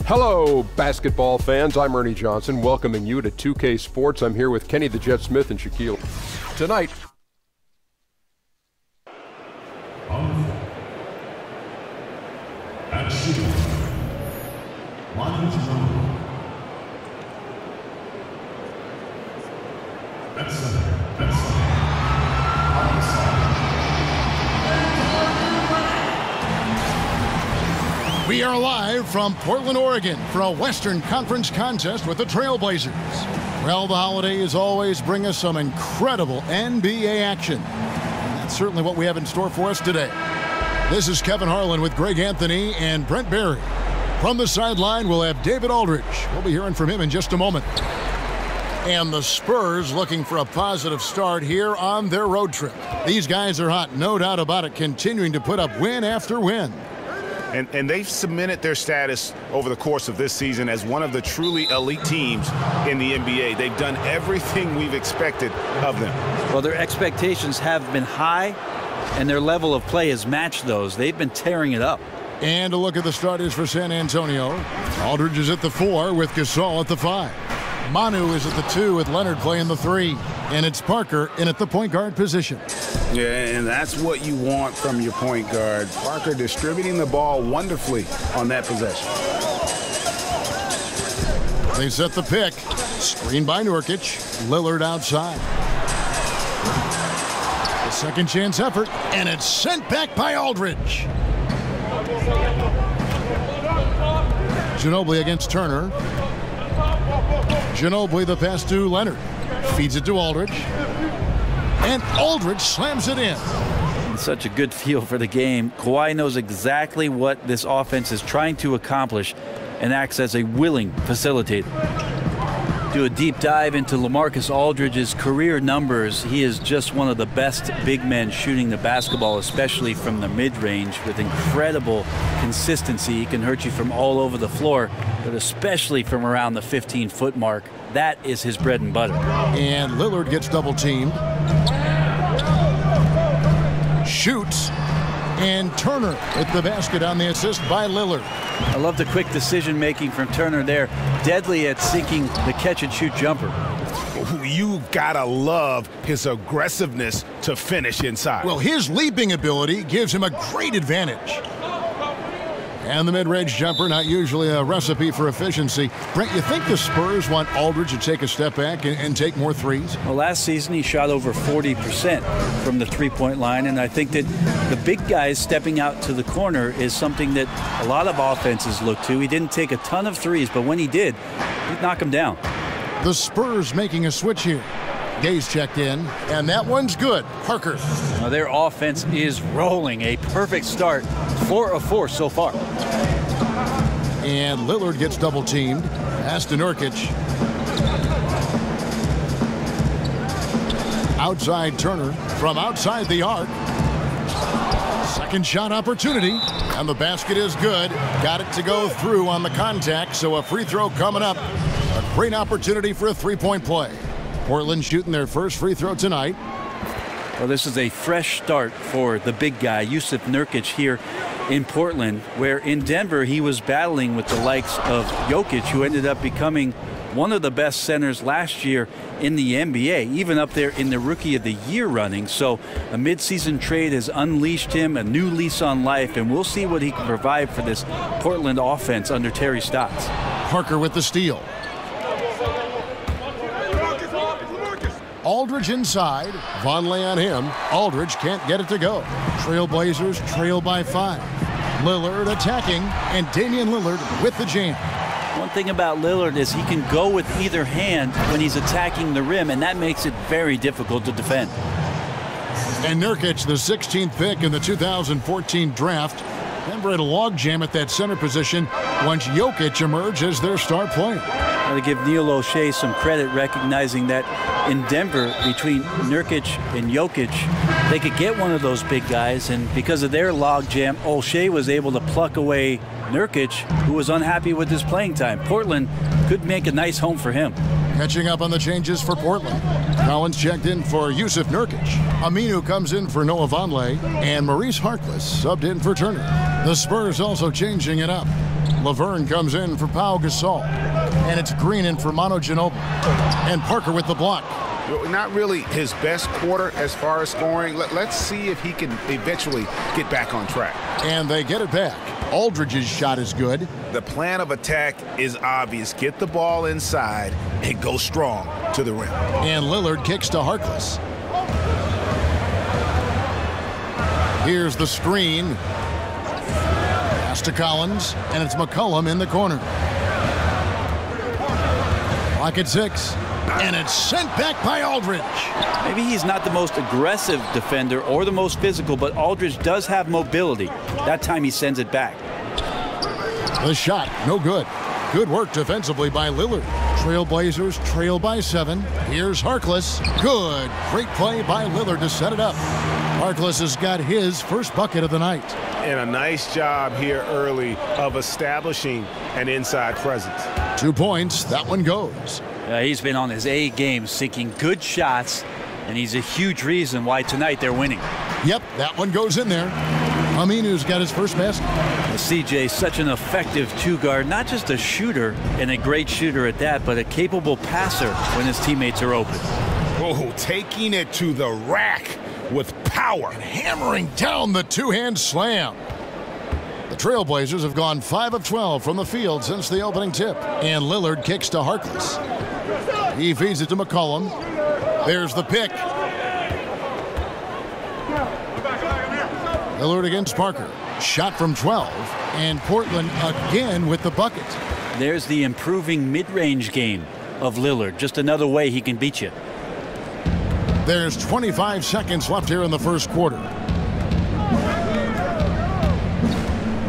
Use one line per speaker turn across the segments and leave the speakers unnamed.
Hello, basketball fans. I'm Ernie Johnson, welcoming you to 2K Sports. I'm here with Kenny the Jet Smith and Shaquille. Tonight,
We are live from Portland, Oregon for a Western Conference contest with the Trailblazers. Well, the holidays always bring us some incredible NBA action. And that's certainly what we have in store for us today. This is Kevin Harlan with Greg Anthony and Brent Barry. From the sideline, we'll have David Aldridge. We'll be hearing from him in just a moment. And the Spurs looking for a positive start here on their road trip. These guys are hot, no doubt about it, continuing to put up win after win.
And they've cemented their status over the course of this season as one of the truly elite teams in the NBA. They've done everything we've expected of them.
Well, their expectations have been high, and their level of play has matched those. They've been tearing it up.
And a look at the starters for San Antonio. Aldridge is at the 4 with Gasol at the 5. Manu is at the 2 with Leonard playing the 3. And it's Parker in at the point guard position.
Yeah, and that's what you want from your point guard. Parker distributing the ball wonderfully on that possession.
They set the pick. Screen by Nurkic. Lillard outside. The second chance effort, and it's sent back by Aldridge. Ginobili against Turner. Ginobili the pass to Leonard. Feeds it to Aldridge. And Aldridge slams it in.
Such a good feel for the game. Kawhi knows exactly what this offense is trying to accomplish and acts as a willing facilitator. Do a deep dive into LaMarcus Aldridge's career numbers. He is just one of the best big men shooting the basketball, especially from the mid-range, with incredible consistency. He can hurt you from all over the floor, but especially from around the 15-foot mark. That is his bread and butter.
And Lillard gets double-teamed. Shoots. And Turner with the basket on the assist by Lillard.
I love the quick decision-making from Turner there. Deadly at sinking the catch-and-shoot jumper.
You gotta love his aggressiveness to finish inside.
Well, his leaping ability gives him a great advantage. And the mid-range jumper, not usually a recipe for efficiency. Brent, you think the Spurs want Aldridge to take a step back and take more threes?
Well, last season he shot over 40% from the three-point line, and I think that the big guys stepping out to the corner is something that a lot of offenses look to. He didn't take a ton of threes, but when he did, he'd knock him down.
The Spurs making a switch here. Gay's checked in, and that one's good. Parker.
Now their offense is rolling. A perfect start. 4 of 4 so far.
And Lillard gets double-teamed. Pass to Nurkic. Outside Turner from outside the arc. Second shot opportunity. And the basket is good. Got it to go through on the contact, so a free throw coming up. A great opportunity for a three-point play. Portland shooting their first free throw tonight.
Well, this is a fresh start for the big guy, Jusuf Nurkic, here in Portland, where in Denver he was battling with the likes of Jokic, who ended up becoming one of the best centers last year in the NBA, even up there in the Rookie of the Year running. So a midseason trade has unleashed him, a new lease on life, and we'll see what he can provide for this Portland offense under Terry Stotts.
Parker with the steal. Aldridge inside. Vonleh on him. Aldridge can't get it to go. Trailblazers trail by 5. Lillard attacking, and Damian Lillard with the jam.
One thing about Lillard is he can go with either hand when he's attacking the rim, and that makes it very difficult to defend.
And Nurkic, the 16th pick in the 2014 draft. Denver had a logjam at that center position once Jokic emerged as their star player.
To give Neil O'Shea some credit, recognizing that in Denver, between Nurkic and Jokic, they could get one of those big guys, and because of their logjam, O'Shea was able to pluck away Nurkic, who was unhappy with his playing time. Portland could make a nice home for him.
Catching up on the changes for Portland. Collins checked in for Jusuf Nurkic. Aminu comes in for Noah Vonleh, and Maurice Harkless subbed in for Turner. The Spurs also changing it up. Laverne comes in for Pau Gasol. And it's Green in for Manu Ginobili. And Parker with the block.
Not really his best quarter as far as scoring. Let's see if he can eventually get back on track.
And they get it back. Aldridge's shot is good.
The plan of attack is obvious. Get the ball inside and go strong to the rim.
And Lillard kicks to Harkless. Here's the screen. Pass to Collins, and it's McCollum in the corner. Clock at 6, and it's sent back by Aldridge.
Maybe he's not the most aggressive defender or the most physical, but Aldridge does have mobility. That time he sends it back.
The shot, no good. Good work defensively by Lillard. Trailblazers trail by 7. Here's Harkless. Good. Great play by Lillard to set it up. Harkless has got his first bucket of the night.
And a nice job here early of establishing an inside presence.
2 points. That one goes.
He's been on his A game, sinking good shots, and he's a huge reason why tonight they're winning.
Yep, that one goes in there. Aminu's got his first basket.
CJ, such an effective two-guard, not just a shooter and a great shooter at that, but a capable passer when his teammates are open.
Oh, taking it to the rack with power.
Hammering down the two-hand slam. The Trailblazers have gone 5 of 12 from the field since the opening tip. And Lillard kicks to Harkless. He feeds it to McCollum. There's the pick. Lillard against Parker. Shot from 12. And Portland again with the bucket.
There's the improving mid-range game of Lillard. Just another way he can beat you.
There's 25 seconds left here in the first quarter.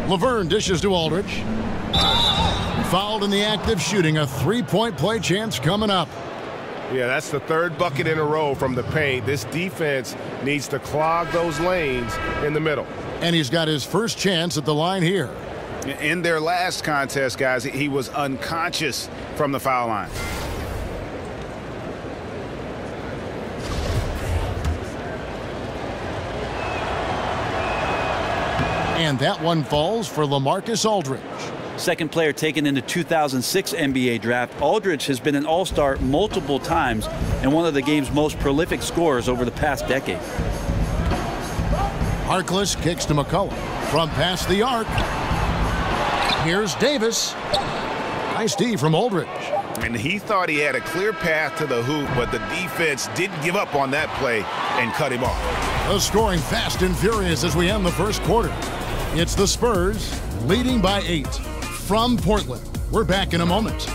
Laverne dishes to Aldridge. Fouled in the act of shooting. A three-point play chance coming up.
Yeah, that's the third bucket in a row from the paint. This defense needs to clog those lanes in the middle.
And he's got his first chance at the line here.
In their last contest, guys, he was unconscious from the foul line.
And that one falls for LaMarcus Aldridge.
Second player taken in the 2006 NBA draft, Aldridge has been an all-star multiple times and one of the game's most prolific scorers over the past decade.
Harkless kicks to McCollum from past the arc. Here's Davis. Nice D from Aldridge.
And he thought he had a clear path to the hoop, but the defense didn't give up on that play and cut him off.
The scoring fast and furious as we end the first quarter. It's the Spurs leading by 8 from Portland. We're back in a moment.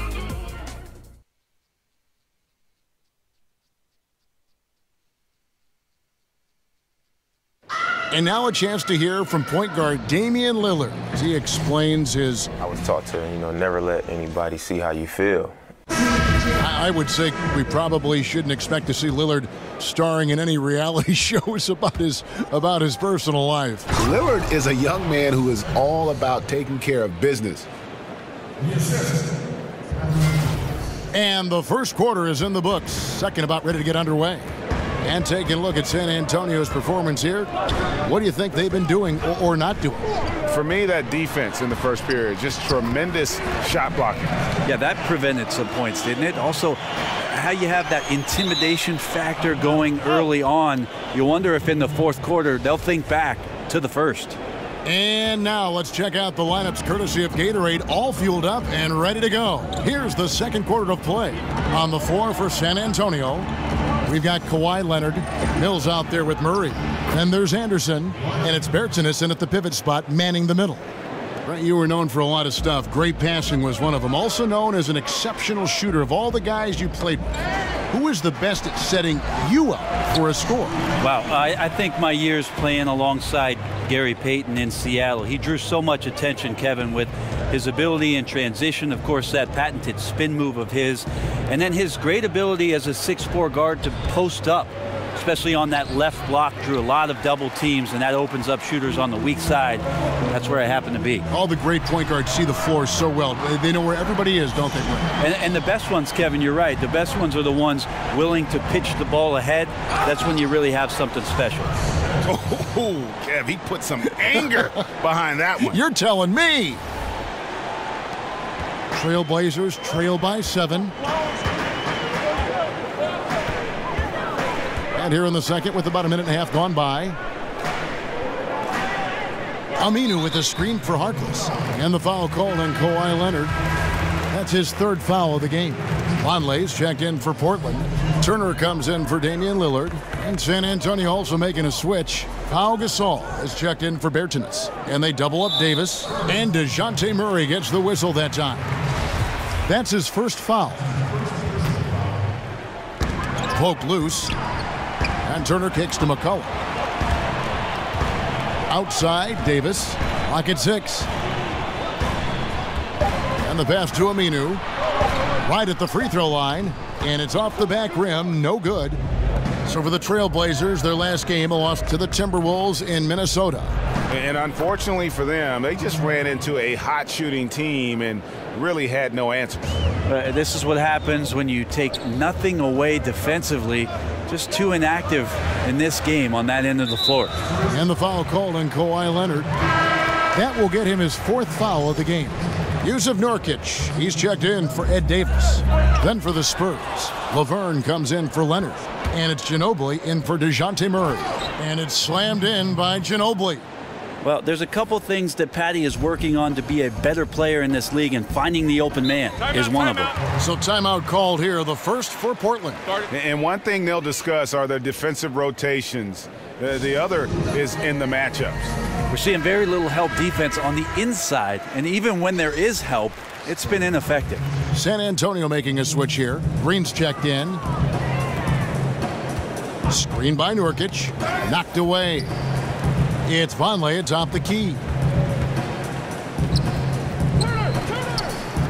And now a chance to hear from point guard Damian Lillard as he explains his...
I was taught to, never let anybody see how you feel.
I would say we probably shouldn't expect to see Lillard starring in any reality shows about his personal life.
Lillard is a young man who is all about taking care of business.
And the first quarter is in the books. Second about ready to get underway. And taking a look at San Antonio's performance here, what do you think they've been doing or not doing?
For me, that defense in the first period, just tremendous shot blocking.
Yeah, that prevented some points, didn't it? Also, how you have that intimidation factor going early on, you wonder if in the fourth quarter they'll think back to the first.
And now let's check out the lineups courtesy of Gatorade, all fueled up and ready to go. Here's the second quarter of play. On the floor for San Antonio, we've got Kawhi Leonard, Mills out there with Murray. Then there's Anderson, and it's Bertsinison at the pivot spot, manning the middle. Right, you were known for a lot of stuff. Great passing was one of them. Also known as an exceptional shooter. Of all the guys you played with, who is the best at setting you up for a score?
Wow, I think my years playing alongside Gary Payton in Seattle, he drew so much attention, Kevin, with his ability in transition, of course, that patented spin move of his, and then his great ability as a 6'4" guard to post up, especially on that left block, drew a lot of double teams, and that opens up shooters on the weak side. That's where I happen to be.
All the great point guards see the floor so well. They know where everybody is, don't they?
And the best ones, Kevin, you're right. The best ones are the ones willing to pitch the ball ahead. That's when you really have something special.
Oh, Kev, he put some anger behind that one.
You're telling me. Trailblazers trail by 7. And here in the second with about a minute and a half gone by. Aminu with a screen for Harkless. And the foul called on Kawhi Leonard. That's his 3rd foul of the game. Vonleh's checked in for Portland. Turner comes in for Damian Lillard. And San Antonio also making a switch. Pau Gasol is checked in for Bertans. And they double up Davis. And DeJounte Murray gets the whistle that time. That's his 1st foul. Poke loose. And Turner kicks to McCollum. Outside, Davis. Clock at 6. And the pass to Aminu. Right at the free throw line. And it's off the back rim. No good. So for the Trailblazers, their last game, a loss to the Timberwolves in Minnesota.
And unfortunately for them, they just ran into a hot shooting team and really had no answers.
This is what happens when you take nothing away defensively. Just too inactive in this game on that end of the floor.
And the foul called on Kawhi Leonard. That will get him his 4th foul of the game. Yusuf Nurkic, he's checked in for Ed Davis. Then for the Spurs, Laverne comes in for Leonard. And it's Ginobili in for DeJounte Murray. And it's slammed in by Ginobili.
Well, there's a couple things that Patty is working on to be a better player in this league, and finding the open man is one of them.
So timeout called here, the first for Portland.
And one thing they'll discuss are their defensive rotations. The other is in the matchups.
We're seeing very little help defense on the inside, and even when there is help, it's been ineffective.
San Antonio making a switch here. Green's checked in. Screen by Nurkic. Knocked away. It's Vonleh atop the key.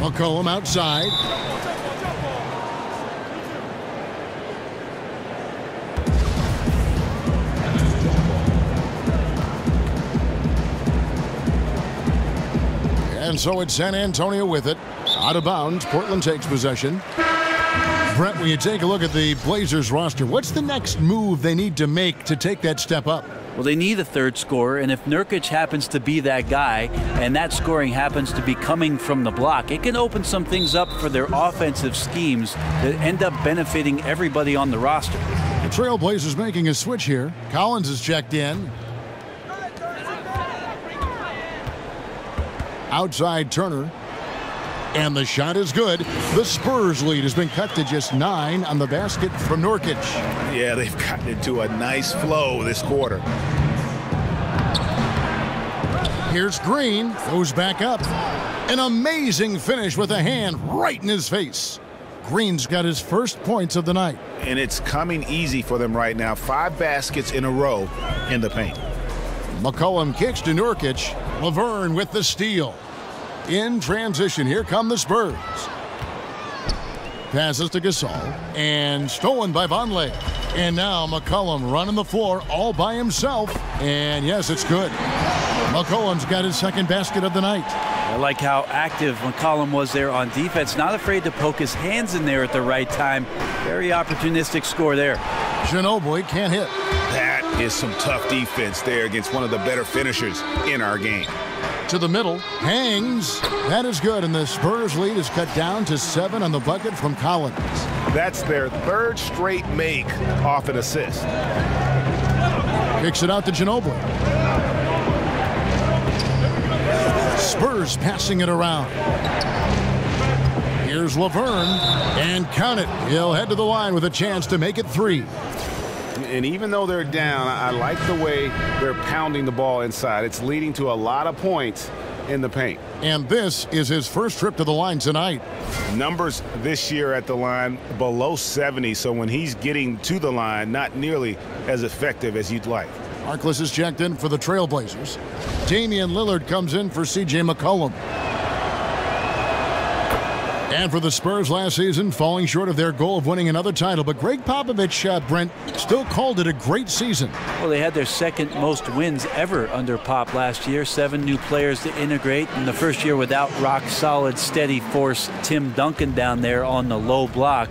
McCollum outside. And so it's San Antonio with it. Out of bounds, Portland takes possession. Brett, when you take a look at the Blazers roster, what's the next move they need to make to take that step up?
Well, they need a 3rd scorer, and if Nurkic happens to be that guy, and that scoring happens to be coming from the block, it can open some things up for their offensive schemes that end up benefiting everybody on the roster.
The Trailblazers making a switch here. Collins is checked in. Outside Turner. And the shot is good. The Spurs lead has been cut to just 9 on the basket from Nurkic.
Yeah, they've gotten into a nice flow this quarter.
Here's Green. Goes back up. An amazing finish with a hand right in his face. Green's got his 1st points of the night.
And it's coming easy for them right now. 5 baskets in a row in the paint.
McCollum kicks to Nurkic. Laverne with the steal. In transition, here come the Spurs. Passes to Gasol, and stolen by Vonleh. And now McCollum running the floor all by himself. And yes, it's good. McCollum's got his 2nd basket of the night.
I like how active McCollum was there on defense. Not afraid to poke his hands in there at the right time. Very opportunistic score there.
Ginobili can't hit.
That is some tough defense there against one of the better finishers in our game.
To the middle, hangs. That is good, and the Spurs lead is cut down to 7 on the bucket from Collins.
That's their 3rd straight make off an assist.
Kicks it out to Ginobili. Spurs passing it around. Here's Laverne, and count it. He'll head to the line with a chance to make it 3.
And even though they're down, I like the way they're pounding the ball inside. It's leading to a lot of points in the paint.
And this is his 1st trip to the line tonight.
Numbers this year at the line below 70, so when he's getting to the line, not nearly as effective as you'd like.
Harkless is checked in for the Trailblazers. Damian Lillard comes in for C.J. McCollum. And for the Spurs last season, falling short of their goal of winning another title. But Greg Popovich, Brent, still called it a great season.
Well, they had their 2nd most wins ever under Pop last year. 7 new players to integrate in the first year without rock-solid, steady force Tim Duncan down there on the low block.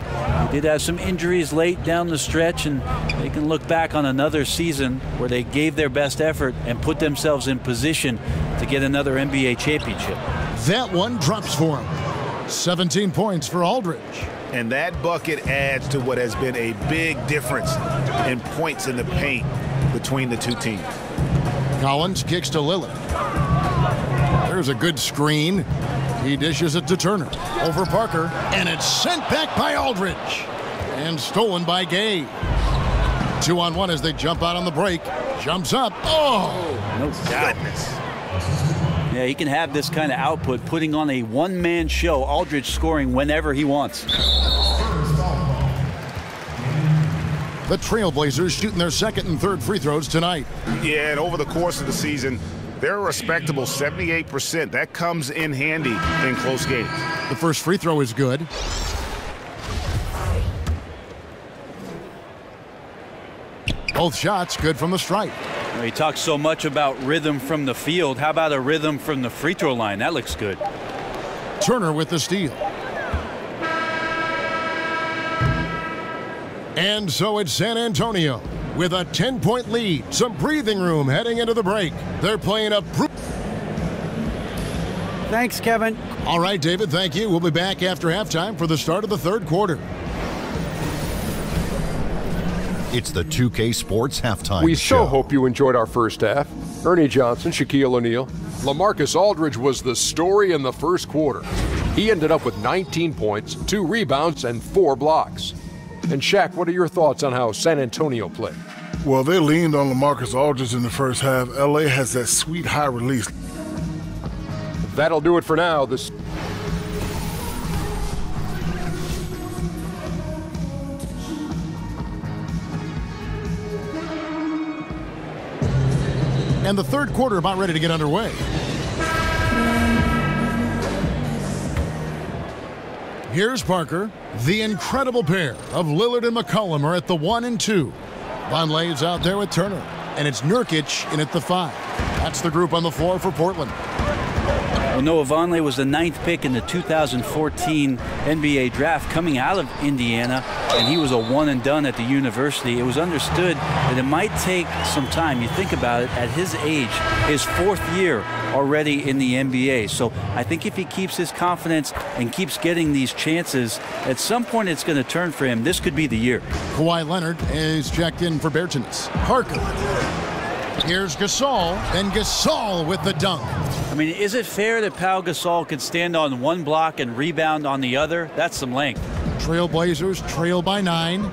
They did have some injuries late down the stretch, and they can look back on another season where they gave their best effort and put themselves in position to get another NBA championship.
That one drops for him. 17 points for Aldridge.
And that bucket adds to what has been a big difference in points in the paint between the two teams.
Collins kicks to Lillard. There's a good screen. He dishes it to Turner. Over Parker. And it's sent back by Aldridge. And stolen by Gay. 2-on-1 as they jump out on the break. Jumps up. Oh!
No goodness. Yeah, he can have this kind of output, putting on a one-man show. Aldridge scoring whenever he wants.
The Trailblazers shooting their second and third free throws tonight.
Yeah, and over the course of the season, they're a respectable 78%. That comes in handy in close games.
The first free throw is good. Both shots good from the stripe.
He talks so much about rhythm from the field. How about a rhythm from the free throw line? That looks good.
Turner with the steal. And so it's San Antonio with a 10-point lead. Some breathing room heading into the break. They're playing up.
Thanks, Kevin.
All right, David, thank you. We'll be back after halftime for the start of the third quarter.
It's the 2K Sports Halftime
We
Show.
so hope you enjoyed our first half. Ernie Johnson, Shaquille O'Neal. LaMarcus Aldridge was the story in the first quarter. He ended up with 19 points, 2 rebounds, and 4 blocks. And Shaq, what are your thoughts on how San Antonio played?
Well, they leaned on LaMarcus Aldridge in the first half. LA has that sweet high release.
That'll do it for now.
And the third quarter about ready to get underway. Here's Parker. The incredible pair of Lillard and McCollum are at the 1 and 2. Vonleh's out there with Turner. And it's Nurkic in at the 5. That's the group on the floor for Portland.
Well, Noah Vonleh was the 9th pick in the 2014 NBA draft coming out of Indiana, and he was a one and done at the university. It was understood that it might take some time. You think about it, at his age, his 4th year already in the NBA. So I think if he keeps his confidence and keeps getting these chances, at some point it's going to turn for him. This could be the year.
Kawhi Leonard is checked in for Bertans. Parker. Here's Gasol, and Gasol with the dunk.
I mean, is it fair that Pau Gasol could stand on one block and rebound on the other? That's some length.
Trailblazers trail by 9.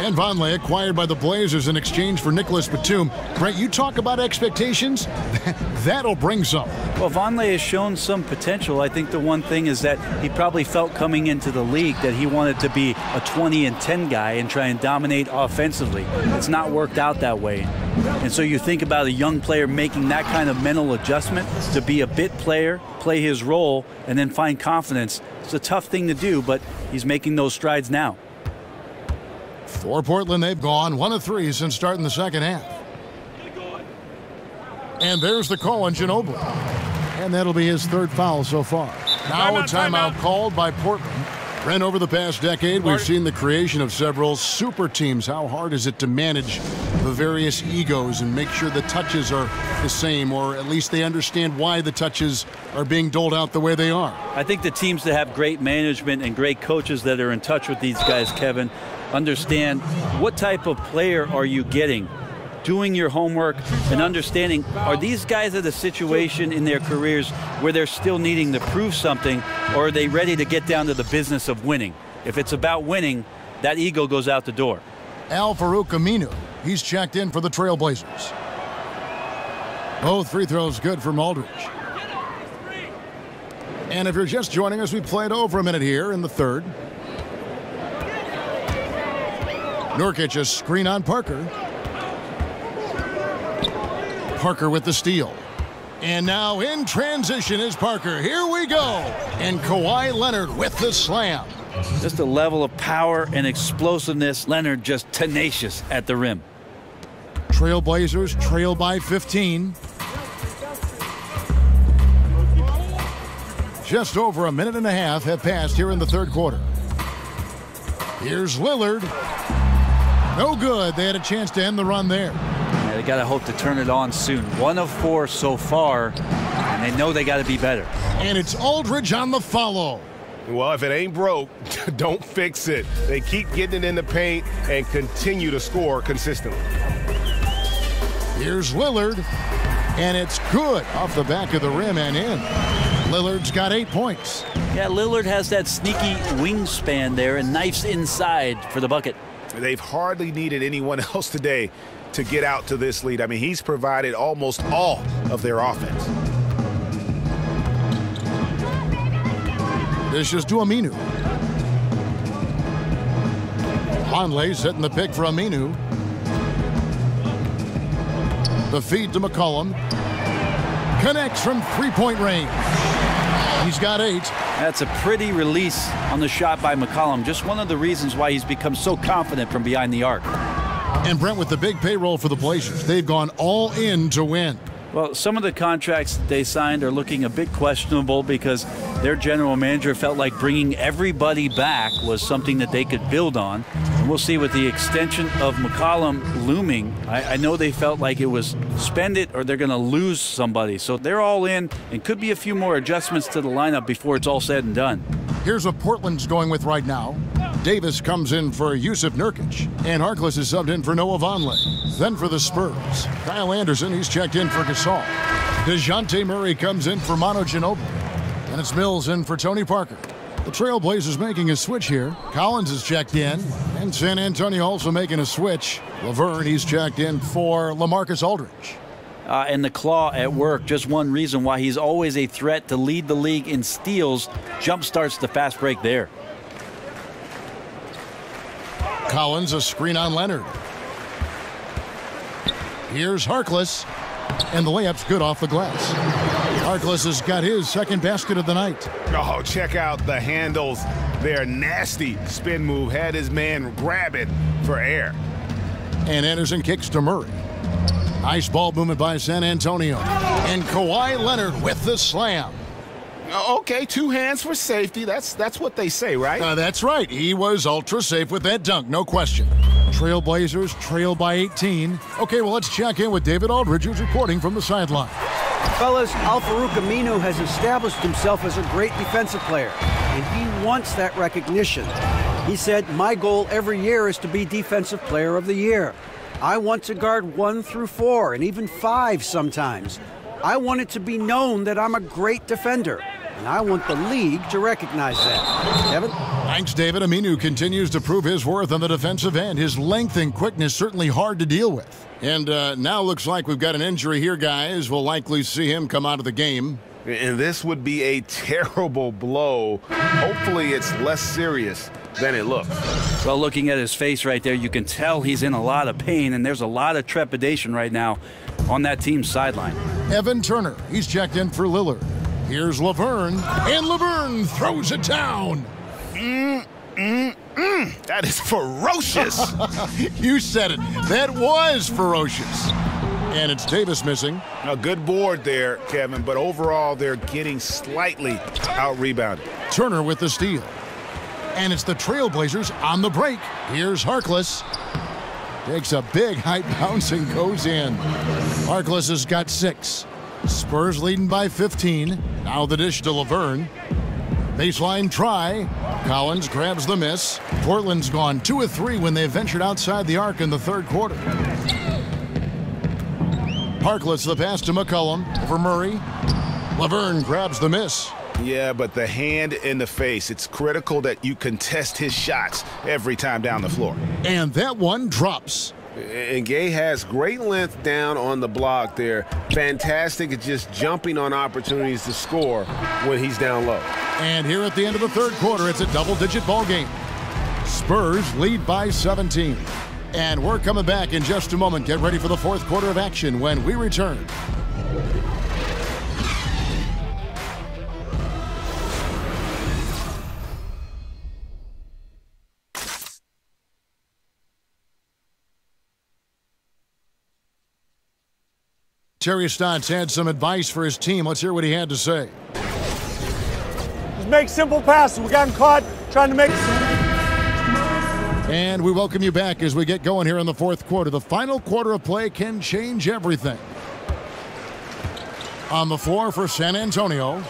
And Vonleh acquired by the Blazers in exchange for Nicholas Batum. Brent, you talk about expectations? That'll bring some.
Well, Vonleh has shown some potential. I think the one thing is that he probably felt coming into the league that he wanted to be a 20 and 10 guy and try and dominate offensively. It's not worked out that way. And so you think about a young player making that kind of mental adjustment to be a bit player, play his role, and then find confidence. It's a tough thing to do, but he's making those strides now.
For Portland, they've gone 1 of 3 since starting the second half. And there's the call on Ginobili. And that'll be his 3rd foul so far. Now a timeout called by Portland. Brent, over the past decade, we've seen the creation of several super teams. How hard is it to manage the various egos and make sure the touches are the same, or at least they understand why the touches are being doled out the way they are?
I think the teams that have great management and great coaches that are in touch with these guys, Kevin, understand what type of player are you getting, doing your homework and understanding, are these guys at a situation in their careers where they're still needing to prove something, or are they ready to get down to the business of winning? If it's about winning, that ego goes out the door.
Al-Farouq Aminu, he's checked in for the Trailblazers. Both free throws good from Aldridge. And if you're just joining us, we played over a minute here in the third. Nurkic a screen on Parker. Parker with the steal. And now in transition is Parker. Here we go. And Kawhi Leonard with the slam.
Just a level of power and explosiveness. Leonard just tenacious at the rim.
Trailblazers trail by 15. Just over a minute and a half have passed here in the third quarter. Here's Lillard. No good. They had a chance to end the run there.
Yeah, they got to hope to turn it on soon. 1 of 4 so far, and they know they got to be better.
And it's Aldridge on the follow.
Well, if it ain't broke, don't fix it. They keep getting it in the paint and continue to score consistently.
Here's Lillard, and it's good off the back of the rim and in. Lillard's got 8 points.
Yeah, Lillard has that sneaky wingspan there and knifes inside for the bucket.
They've hardly needed anyone else today to get out to this lead. I mean, he's provided almost all of their offense.
This is to Aminu. Conley setting the pick for Aminu. The feed to McCollum. Connects from three-point range. He's got 8.
That's a pretty release on the shot by McCollum. Just one of the reasons why he's become so confident from behind the arc.
And Brent, with the big payroll for the Blazers, they've gone all in to win.
Well, some of the contracts that they signed are looking a bit questionable because their general manager felt like bringing everybody back was something that they could build on. And we'll see with the extension of McCollum looming. I know they felt like it was spend it or they're going to lose somebody. So they're all in and could be a few more adjustments to the lineup before it's all said and done.
Here's what Portland's going with right now. Davis comes in for Yusuf Nurkic, and Harkless is subbed in for Noah Vonleh. Then for the Spurs, Kyle Anderson, he's checked in for Gasol. DeJounte Murray comes in for Manu Ginobili, and it's Mills in for Tony Parker. The Trailblazers making a switch here. Collins is checked in, and San Antonio also making a switch. Laverne, he's checked in for LaMarcus Aldridge.
And the claw at work, just one reason why he's always a threat to lead the league in steals. Jump starts the fast break there.
Collins, a screen on Leonard. Here's Harkless, and the layup's good off the glass. Harkless has got his second basket of the night.
Oh, check out the handles. Their nasty spin move had his man grab it for air.
And Anderson kicks to Murray. Nice ball movement by San Antonio. And Kawhi Leonard with the slam.
Okay, 2 hands for safety. That's what they say, right?
That's right. He was ultra safe with that dunk, no question. Trailblazers trail by 18. Okay, well, let's check in with David Aldridge, who's reporting from the sideline.
Fellas, Al-Farouq Aminu has established himself as a great defensive player, and he wants that recognition. He said, my goal every year is to be Defensive Player of the Year. I want to guard 1 through 4, and even 5 sometimes. I want it to be known that I'm a great defender, and I want the league to recognize that. Kevin?
Thanks, David. Aminu continues to prove his worth on the defensive end. His length and quickness certainly hard to deal with. And now looks like we've got an injury here, guys. We'll likely see him come out of the game.
And this would be a terrible blow. Hopefully it's less serious than it looks.
Well, looking at his face right there, you can tell he's in a lot of pain, and there's a lot of trepidation right now on that team's sideline.
Evan Turner, he's checked in for Lillard. Here's Laverne, and Laverne throws it down.
That is ferocious.
You said it. That was ferocious. And it's Davis missing.
A good board there, Kevin, but overall they're getting slightly out-rebounded.
Turner with the steal. And it's the Trailblazers on the break. Here's Harkless. Takes a big high bounce and goes in. Harkless has got 6. Spurs leading by 15. Now the dish to Laverne. Baseline try. Collins grabs the miss. Portland's gone 2 of 3 when they ventured outside the arc in the third quarter. Harkless the pass to McCollum for Murray. Laverne grabs the miss.
Yeah, but the hand in the face, it's critical that you contest his shots every time down the floor.
And that one drops.
And Gay has great length down on the block there. Fantastic at just jumping on opportunities to score when he's down low.
And here at the end of the third quarter, it's a double-digit ball game. Spurs lead by 17. And we're coming back in just a moment. Get ready for the fourth quarter of action when we return. Terry Stotts had some advice for his team. Let's hear what he had to say.
Just make simple passes. We got caught trying to make.
And we welcome you back as we get going here in the fourth quarter. The final quarter of play can change everything. On the floor for San Antonio,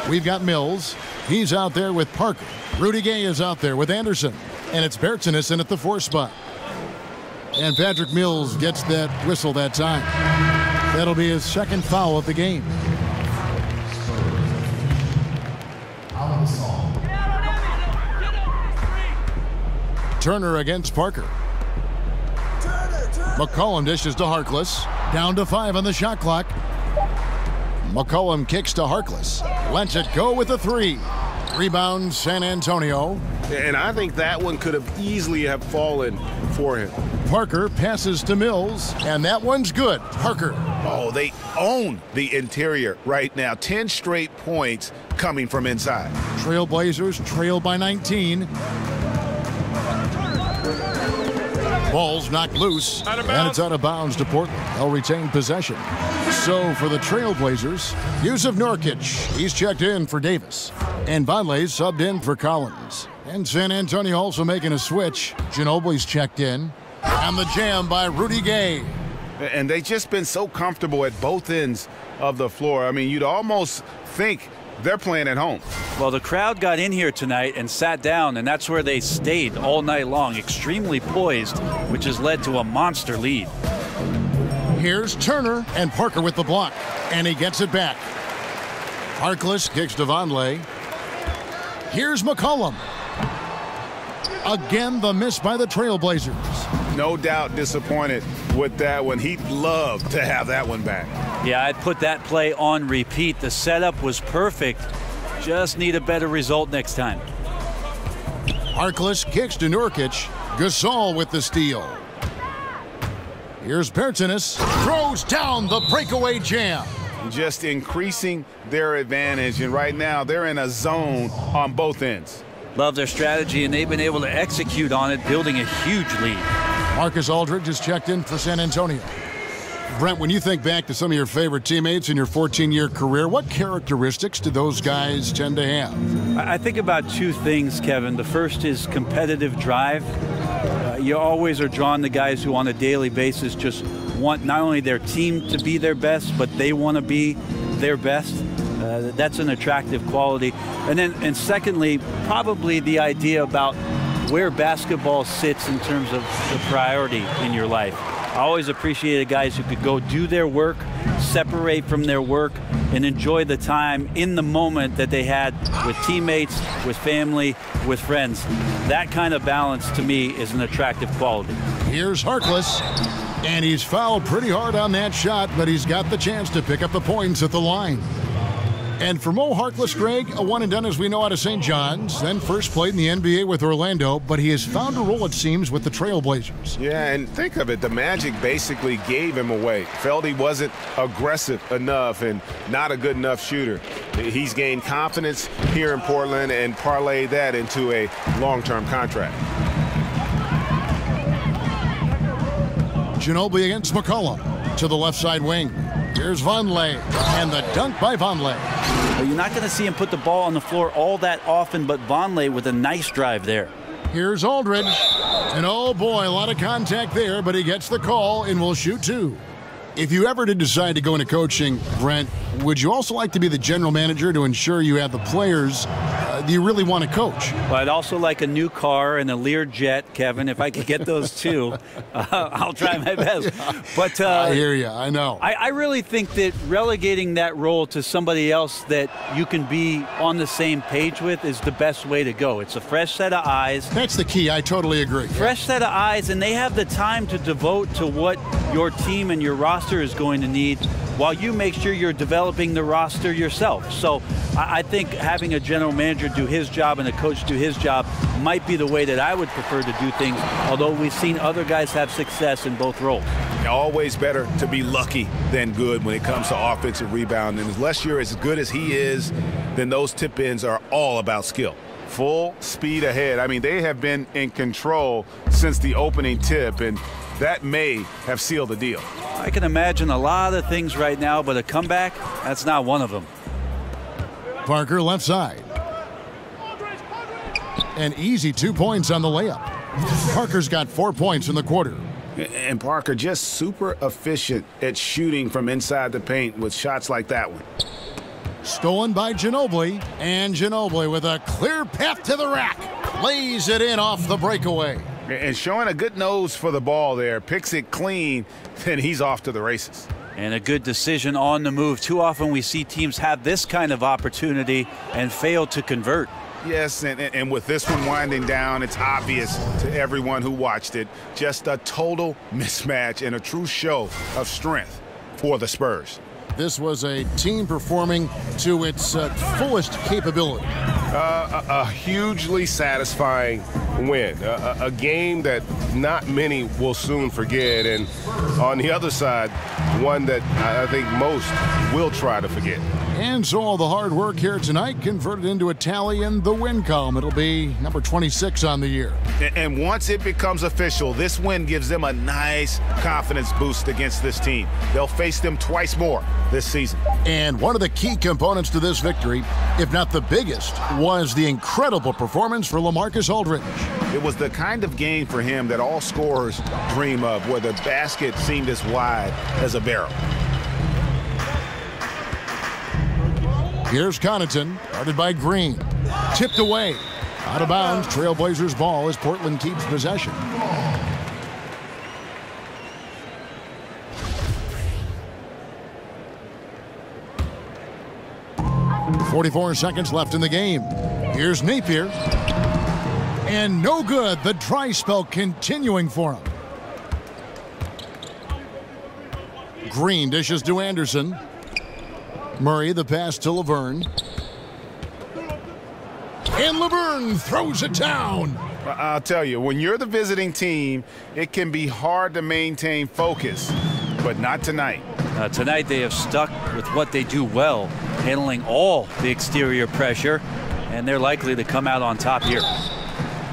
We've got Mills. He's out there with Parker. Rudy Gay is out there with Anderson. And it's Bertsinus in at the 4 spot. And Patrick Mills gets that whistle that time. That'll be his second foul of the game. Turner against Parker. McCollum dishes to Harkless. Down to 5 on the shot clock. McCollum kicks to Harkless. Lets it go with a 3. Rebound San Antonio.
And I think that one could have easily have fallen for him.
Parker passes to Mills, and that one's good. Parker.
Oh, they own the interior right now. 10 straight points coming from inside.
Trailblazers trail by 19. Ball's knocked loose, and it's out of bounds to Portland. They'll retain possession. So for the Trailblazers, Yusuf Nurkic, he's checked in for Davis. And Vonleh's subbed in for Collins. And San Antonio also making a switch. Ginobili's checked in. And the jam by Rudy Gay.
And they've just been so comfortable at both ends of the floor. I mean, you'd almost think they're playing at home.
Well, the crowd got in here tonight and sat down, and that's where they stayed all night long, extremely poised, which has led to a monster lead.
Here's Turner and Parker with the block, and he gets it back. Harkless kicks to Vonleh. Here's McCollum. Again, the miss by the Trailblazers.
No doubt disappointed with that one. He'd love to have that one back.
Yeah, I'd put that play on repeat. The setup was perfect. Just need a better result next time.
Harkless kicks to Nurkic. Gasol with the steal. Here's Bertsinus. Throws down the breakaway jam.
Just increasing their advantage, and right now they're in a zone on both ends.
Love their strategy, and they've been able to execute on it, building a huge lead.
Marcus Aldridge has checked in for San Antonio. Brent, when you think back to some of your favorite teammates in your 14-year career, what characteristics do those guys tend to have?
I think about 2 things, Kevin. The first is competitive drive. You always are drawn to guys who on a daily basis just want not only their team to be their best, but they want to be their best. That's an attractive quality. And secondly, probably the idea about where basketball sits in terms of the priority in your life. I always appreciated guys who could go do their work, separate from their work, and enjoy the time in the moment that they had with teammates, with family, with friends. That kind of balance, to me, is an attractive quality.
Here's Harkless, and he's fouled pretty hard on that shot, but he's got the chance to pick up the points at the line. And for Mo Harkless, Greg, a one-and-done as we know out of St. John's, then first played in the NBA with Orlando, but he has found a role, it seems, with the Trailblazers.
Yeah, and think of it, the Magic basically gave him away. Felt he wasn't aggressive enough and not a good enough shooter. He's gained confidence here in Portland and parlayed that into a long-term contract.
Ginobili against McCollum to the left side wing. Here's Vonleh, and the dunk by Vonleh.
Well, you're not going to see him put the ball on the floor all that often, but Vonleh with a nice drive there.
Here's Aldridge, and oh boy, a lot of contact there, but he gets the call and will shoot 2. If you ever did decide to go into coaching, Brent, would you also like to be the general manager to ensure you have the players you really want to coach?
Well, I'd also like a new car and a Learjet, Kevin. If I could get those 2, I'll try my best. But
I hear you. I know.
I really think that relegating that role to somebody else that you can be on the same page with is the best way to go. It's a fresh set of eyes.
That's the key. I totally agree.
Fresh set of eyes, and they have the time to devote to what your team and your roster is going to need while you make sure you're developing the roster yourself. So I think having a general manager do his job and a coach do his job might be the way that I would prefer to do things, although we've seen other guys have success in both roles.
Always better to be lucky than good when it comes to offensive rebound. And unless you're as good as he is, then those tip-ins are all about skill. Full speed ahead. I mean, they have been in control since the opening tip, and that may have sealed the deal.
I can imagine a lot of things right now, but a comeback, that's not one of them.
Parker left side. An easy 2 points on the layup. Parker's got 4 points in the quarter.
And Parker just super efficient at shooting from inside the paint with shots like that one.
Stolen by Ginobili, and Ginobili with a clear path to the rack. Lays it in off the breakaway.
And showing a good nose for the ball there. Picks it clean, then he's off to the races.
And a good decision on the move. Too often we see teams have this kind of opportunity and fail to convert.
Yes, and with this one winding down, it's obvious to everyone who watched it. Just a total mismatch and a true show of strength for the Spurs.
This was a team performing to its fullest capability.
A hugely satisfying win. A game that not many will soon forget. And on the other side, one that I think most will try to forget.
And so all the hard work here tonight converted into a tally in the win column. It'll be number 26 on the year.
And once it becomes official, this win gives them a nice confidence boost against this team. They'll face them twice more this season.
And one of the key components to this victory, if not the biggest, was the incredible performance for LaMarcus Aldridge.
It was the kind of game for him that all scorers dream of, where the basket seemed as wide as a barrel.
Here's Connaughton, guarded by Green. Tipped away. Out of bounds, Trailblazers ball as Portland keeps possession. .44 seconds left in the game. Here's Napier. And no good. The dry spell continuing for him. Green dishes to Anderson. Murray the pass to Laverne. And Laverne throws it down.
I'll tell you, when you're the visiting team, it can be hard to maintain focus, but not tonight.
Tonight they have stuck with what they do well, handling all the exterior pressure, and they're likely to come out on top here.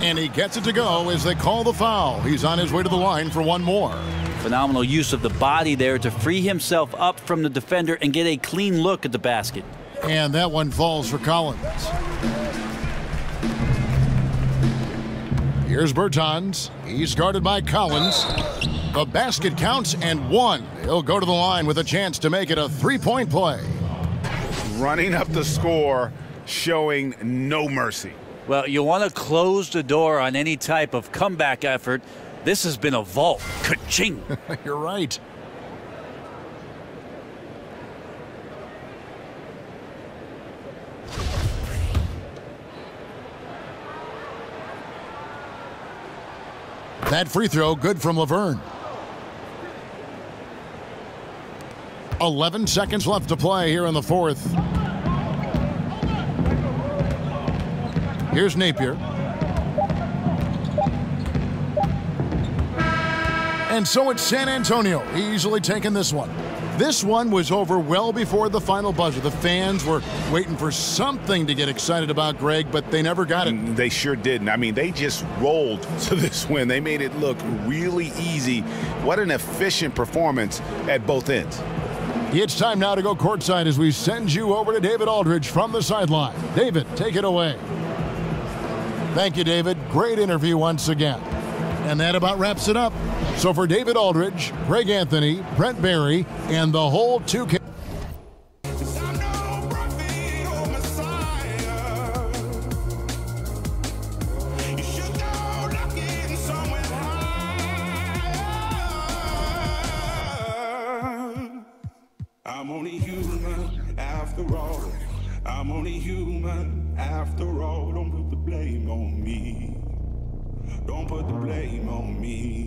And he gets it to go as they call the foul. He's on his way to the line for one more.
Phenomenal use of the body there to free himself up from the defender and get a clean look at the basket.
And that one falls for Collins. Here's Bertans. He's guarded by Collins. The basket counts and one. He'll go to the line with a chance to make it a three-point play.
Running up the score, showing no mercy.
Well, you want to close the door on any type of comeback effort. This has been a vault. Ka-ching!
You're right. That free throw good from Laverne. 11 seconds left to play here in the fourth. Here's Napier. And so it's San Antonio easily taking this one. This one was over well before the final buzzer. The fans were waiting for something to get excited about, Greg, but they never got it.
They sure didn't. I mean, they just rolled to this win. They made it look really easy. What an efficient performance at both ends.
It's time now to go courtside as we send you over to David Aldridge from the sideline. David, take it away. Thank you, David. Great interview once again. And that about wraps it up. So for David Aldridge, Greg Anthony, Brent Barry, and the whole 2K.
I'm only human after all. I'm only human after all. Don't put the blame on me. Don't put the blame on me.